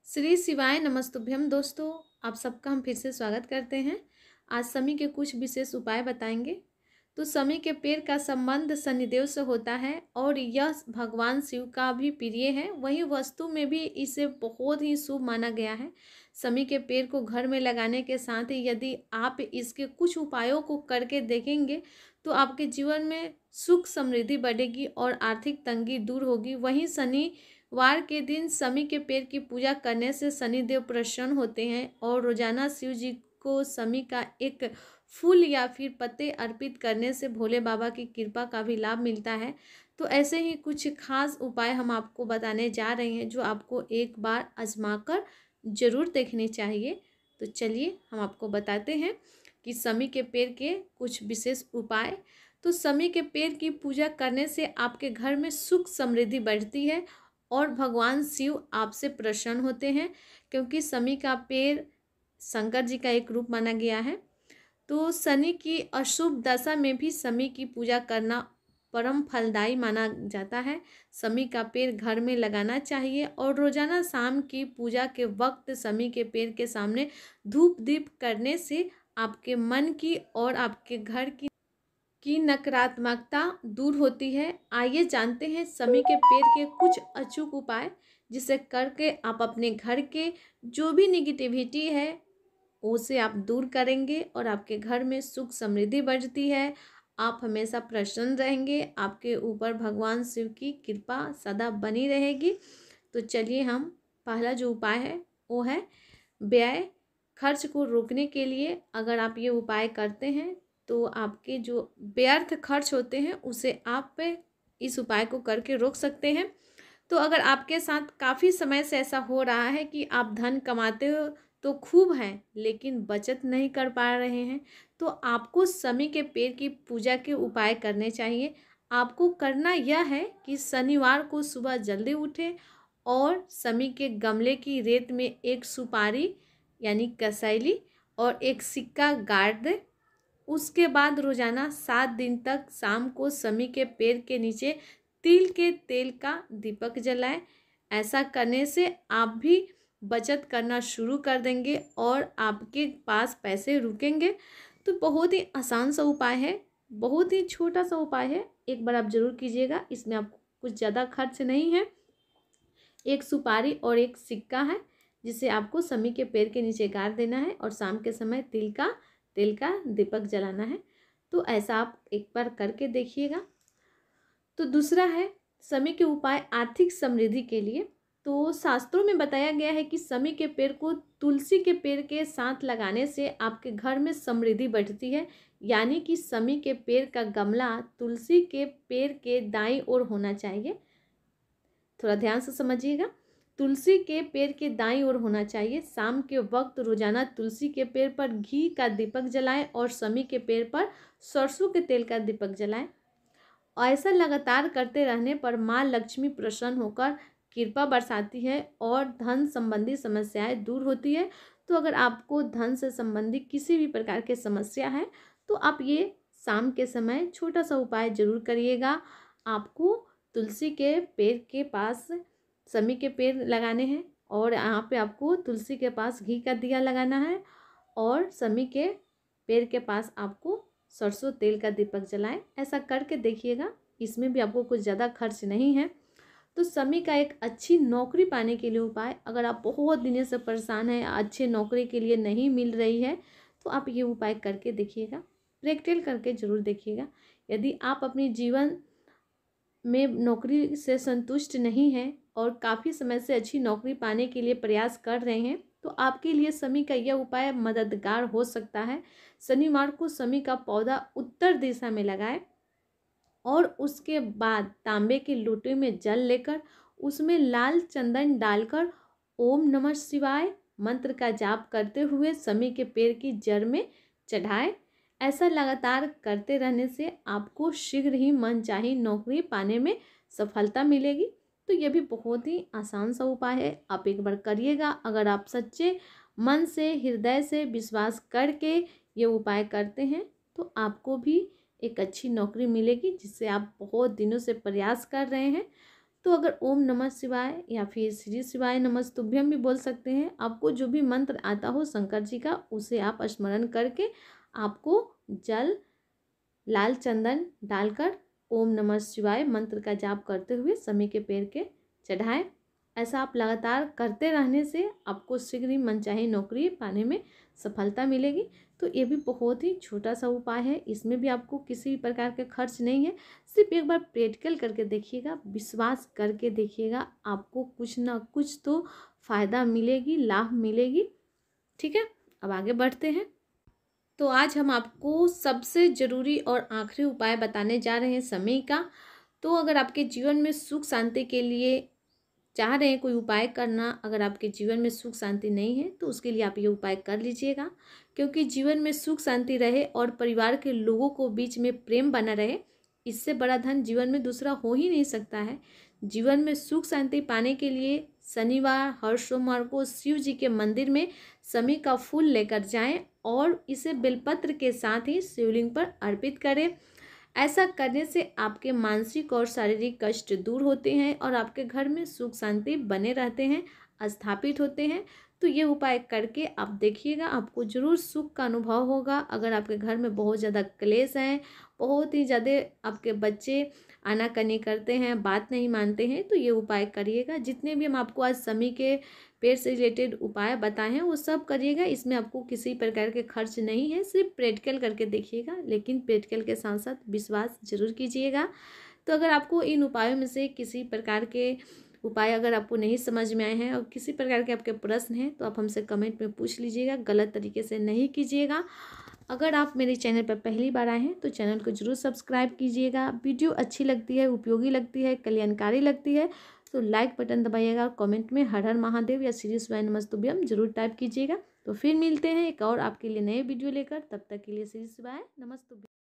श्री शिवाय नमस्तुभ्यम। दोस्तों, आप सबका हम फिर से स्वागत करते हैं। आज शमी के कुछ विशेष उपाय बताएंगे। तो शमी के पेड़ का संबंध शनिदेव से होता है और यह भगवान शिव का भी प्रिय है। वहीं वस्तु में भी इसे बहुत ही शुभ माना गया है। शमी के पेड़ को घर में लगाने के साथ ही यदि आप इसके कुछ उपायों को करके देखेंगे तो आपके जीवन में सुख समृद्धि बढ़ेगी और आर्थिक तंगी दूर होगी। वहीं शनिवार के दिन शमी के पेड़ की पूजा करने से शनिदेव प्रसन्न होते हैं और रोजाना शिव जी को शमी का एक फूल या फिर पत्ते अर्पित करने से भोले बाबा की कृपा का भी लाभ मिलता है। तो ऐसे ही कुछ खास उपाय हम आपको बताने जा रहे हैं जो आपको एक बार आजमाकर जरूर देखने चाहिए। तो चलिए हम आपको बताते हैं कि शमी के पेड़ के कुछ विशेष उपाय। तो शमी के पेड़ की पूजा करने से आपके घर में सुख समृद्धि बढ़ती है और भगवान शिव आपसे प्रसन्न होते हैं, क्योंकि शमी का पेड़ शंकर जी का एक रूप माना गया है। तो शनि की अशुभ दशा में भी शमी की पूजा करना परम फलदायी माना जाता है। शमी का पेड़ घर में लगाना चाहिए और रोजाना शाम की पूजा के वक्त शमी के पेड़ के सामने धूप दीप करने से आपके मन की और आपके घर की नकारात्मकता दूर होती है। आइए जानते हैं शमी के पेड़ के कुछ अचूक उपाय, जिसे करके आप अपने घर के जो भी निगेटिविटी है उसे आप दूर करेंगे और आपके घर में सुख समृद्धि बढ़ती है। आप हमेशा प्रसन्न रहेंगे, आपके ऊपर भगवान शिव की कृपा सदा बनी रहेगी। तो चलिए हम पहला जो उपाय है वो है व्यय खर्च को रोकने के लिए। अगर आप ये उपाय करते हैं तो आपके जो व्यर्थ खर्च होते हैं उसे आप इस उपाय को करके रोक सकते हैं। तो अगर आपके साथ काफ़ी समय से ऐसा हो रहा है कि आप धन कमाते हो तो खूब हैं लेकिन बचत नहीं कर पा रहे हैं, तो आपको शमी के पेड़ की पूजा के उपाय करने चाहिए। आपको करना यह है कि शनिवार को सुबह जल्दी उठें और शमी के गमले की रेत में एक सुपारी यानी कसैली और एक सिक्का गाड़ दें। उसके बाद रोजाना 7 दिन तक शाम को शमी के पेड़ के नीचे तिल के तेल का दीपक जलाएं। ऐसा करने से आप भी बचत करना शुरू कर देंगे और आपके पास पैसे रुकेंगे। तो बहुत ही आसान सा उपाय है, बहुत ही छोटा सा उपाय है, एक बार आप जरूर कीजिएगा। इसमें आपको कुछ ज़्यादा खर्च नहीं है। एक सुपारी और एक सिक्का है जिसे आपको शमी के पेड़ के नीचे गाड़ देना है और शाम के समय तेल का दीपक जलाना है। तो ऐसा आप एक बार करके देखिएगा। तो दूसरा है शमी के उपाय आर्थिक समृद्धि के लिए। तो शास्त्रों में बताया गया है कि शमी के पेड़ को तुलसी के पेड़ के साथ लगाने से आपके घर में समृद्धि बढ़ती है। यानी कि शमी के पेड़ का गमला तुलसी के पेड़ के दाईं ओर होना चाहिए। थोड़ा ध्यान से समझिएगा, तुलसी के पेड़ के दाईं ओर होना चाहिए। शाम के वक्त रोजाना तुलसी के पेड़ पर घी का दीपक जलाएं और शमी के पेड़ पर सरसों के तेल का दीपक जलाएं। ऐसा लगातार करते रहने पर माँ लक्ष्मी प्रसन्न होकर कृपा बरसाती है और धन संबंधी समस्याएं दूर होती है। तो अगर आपको धन से संबंधित किसी भी प्रकार की समस्या है तो आप ये शाम के समय छोटा सा उपाय जरूर करिएगा। आपको तुलसी के पेड़ के पास शमी के पेड़ लगाने हैं और यहाँ पे आपको तुलसी के पास घी का दिया लगाना है और शमी के पेड़ के पास आपको सरसों तेल का दीपक जलाएं। ऐसा करके देखिएगा, इसमें भी आपको कुछ ज़्यादा खर्च नहीं है। तो शमी का एक अच्छी नौकरी पाने के लिए उपाय, अगर आप बहुत दिनों से परेशान हैं, अच्छे नौकरी के लिए नहीं मिल रही है, तो आप ये उपाय करके देखिएगा, प्रैक्टिकल करके ज़रूर देखिएगा। यदि आप अपने जीवन में नौकरी से संतुष्ट नहीं हैं और काफ़ी समय से अच्छी नौकरी पाने के लिए प्रयास कर रहे हैं तो आपके लिए शमी का यह उपाय मददगार हो सकता है। शनिवार को शमी का पौधा उत्तर दिशा में लगाएं और उसके बाद तांबे के लोटे में जल लेकर उसमें लाल चंदन डालकर ओम नमः शिवाय मंत्र का जाप करते हुए शमी के पेड़ की जड़ में चढ़ाएं। ऐसा लगातार करते रहने से आपको शीघ्र ही मनचाही नौकरी पाने में सफलता मिलेगी। तो यह भी बहुत ही आसान सा उपाय है, आप एक बार करिएगा। अगर आप सच्चे मन से हृदय से विश्वास करके ये उपाय करते हैं तो आपको भी एक अच्छी नौकरी मिलेगी जिससे आप बहुत दिनों से प्रयास कर रहे हैं। तो अगर ओम नमः शिवाय या फिर श्री शिवाय नमस्तुभ्यम भी बोल सकते हैं। आपको जो भी मंत्र आता हो शंकर जी का, उसे आप स्मरण करके आपको जल, लाल चंदन डालकर ओम नमः शिवाय मंत्र का जाप करते हुए शमी के पेड़ के चढ़ाएं। ऐसा आप लगातार करते रहने से आपको शीघ्र ही मनचाही नौकरी पाने में सफलता मिलेगी। तो ये भी बहुत ही छोटा सा उपाय है, इसमें भी आपको किसी भी प्रकार के खर्च नहीं है। सिर्फ एक बार प्रैक्टिकल करके देखिएगा, विश्वास करके देखिएगा, आपको कुछ ना कुछ तो फायदा मिलेगी, लाभ मिलेगी। ठीक है, अब आगे बढ़ते हैं। तो आज हम आपको सबसे ज़रूरी और आखिरी उपाय बताने जा रहे हैं शमी का। तो अगर आपके जीवन में सुख शांति के लिए चाह रहे हैं कोई उपाय करना, अगर आपके जीवन में सुख शांति नहीं है तो उसके लिए आप ये उपाय कर लीजिएगा। क्योंकि जीवन में सुख शांति रहे और परिवार के लोगों को बीच में प्रेम बना रहे, इससे बड़ा धन जीवन में दूसरा हो ही नहीं सकता है। जीवन में सुख शांति पाने के लिए शनिवार, हर सोमवार को शिव जी के मंदिर में शमी का फूल लेकर जाएं और इसे बेलपत्र के साथ ही शिवलिंग पर अर्पित करें। ऐसा करने से आपके मानसिक और शारीरिक कष्ट दूर होते हैं और आपके घर में सुख शांति बने रहते हैं, स्थापित होते हैं। तो ये उपाय करके आप देखिएगा, आपको ज़रूर सुख का अनुभव होगा। अगर आपके घर में बहुत ज़्यादा क्लेश हैं, बहुत ही ज़्यादा आपके बच्चे आनाकानी करते हैं, बात नहीं मानते हैं, तो ये उपाय करिएगा। जितने भी हम आपको आज शमी के पेड़ से रिलेटेड उपाय बताए हैं वो सब करिएगा। इसमें आपको किसी प्रकार के खर्च नहीं है, सिर्फ प्रैक्टिकल करके देखिएगा, लेकिन प्रैक्टिकल के साथ साथ विश्वास जरूर कीजिएगा। तो अगर आपको इन उपायों में से किसी प्रकार के उपाय अगर आपको नहीं समझ में आए हैं और किसी प्रकार के आपके प्रश्न हैं तो आप हमसे कमेंट में पूछ लीजिएगा, गलत तरीके से नहीं कीजिएगा। अगर आप मेरे चैनल पर पहली बार आए हैं तो चैनल को जरूर सब्सक्राइब कीजिएगा। वीडियो अच्छी लगती है, उपयोगी लगती है, कल्याणकारी लगती है तो लाइक बटन दबाइएगा और कमेंट में हर हर महादेव या श्री शिवाय नमस्तुभ्यम जरूर टाइप कीजिएगा। तो फिर मिलते हैं एक और आपके लिए नए वीडियो लेकर, तब तक के लिए श्री शिवाय नमस्तुभ्यम।